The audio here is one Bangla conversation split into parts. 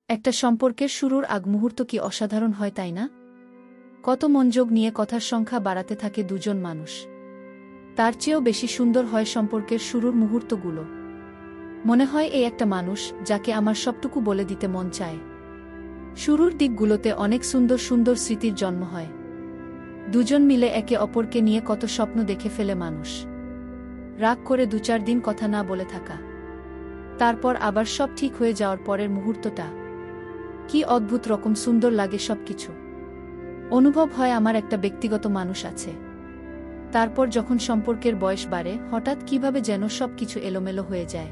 একটা সম্পর্কের শুরুর আগ মুহূর্ত কি অসাধারণ হয়, তাই না? কত মনোযোগ নিয়ে কথার সংখ্যা বাড়াতে থাকে দুজন মানুষ। তার চেয়েও বেশি সুন্দর হয় সম্পর্কের শুরুর মুহূর্তগুলো। মনে হয় এই একটা মানুষ যাকে আমার সবটুকু বলে দিতে মন চায়। শুরুর দিকগুলোতে অনেক সুন্দর সুন্দর স্মৃতির জন্ম হয়। দুজন মিলে একে অপরকে নিয়ে কত স্বপ্ন দেখে ফেলে মানুষ। রাগ করে 2-4 দিন কথা না বলে থাকা, তারপর আবার সব ঠিক হয়ে যাওয়ার পরের মুহূর্তটা কি অদ্ভুত রকম সুন্দর লাগে। সবকিছু অনুভব হয় আমার একটা ব্যক্তিগত মানুষ আছে। তারপর যখন সম্পর্কের বয়স বাড়ে, হঠাৎ কিভাবে যেন সবকিছু এলোমেলো হয়ে যায়।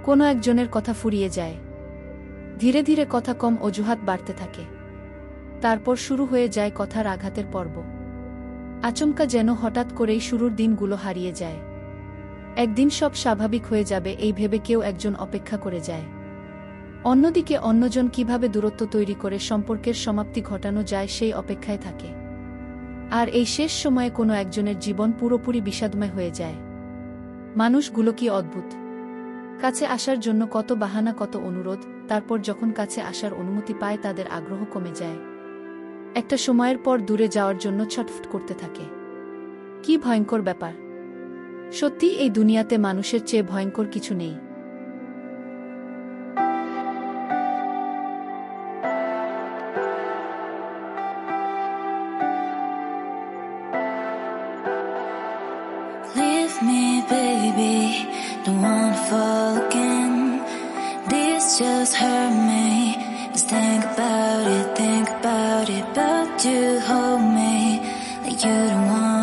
কোনো একজনের কথা ফুরিয়ে যায়, ধীরে ধীরে কথা কম, অজুহাত বাড়তে থাকে। তারপর শুরু হয়ে যায় কথার আঘাতের পর্ব। আচমকা যেন হঠাৎ করেই শুরুর দিনগুলো হারিয়ে যায়। একদিন সব স্বাভাবিক হয়ে যাবে এই ভেবে কেউ একজন অপেক্ষা করে যায়। অন্যদিকে অন্যজন কিভাবে দূরত্ব তৈরি করে সম্পর্কের সমাপ্তি ঘটানো যায় সেই অপেক্ষায় থাকে। আর এই শেষ সময়ে কোনো একজনের জীবন পুরোপুরি বিষাদময় হয়ে যায়। মানুষগুলো কি অদ্ভুত! কাছে আসার জন্য কত বাহানা, কত অনুরোধ, তারপর যখন কাছে আসার অনুমতি পায় তাদের আগ্রহ কমে যায়। একটা সময়ের পর দূরে যাওয়ার জন্য ছটফট করতে থাকে। কি ভয়ঙ্কর ব্যাপার! সত্যি এই দুনিয়াতে মানুষের চেয়ে ভয়ঙ্কর কিছু নেই। Leave me, baby, don't wanna fall again. This just hurt me. Just think about it, but you hold me like you don't want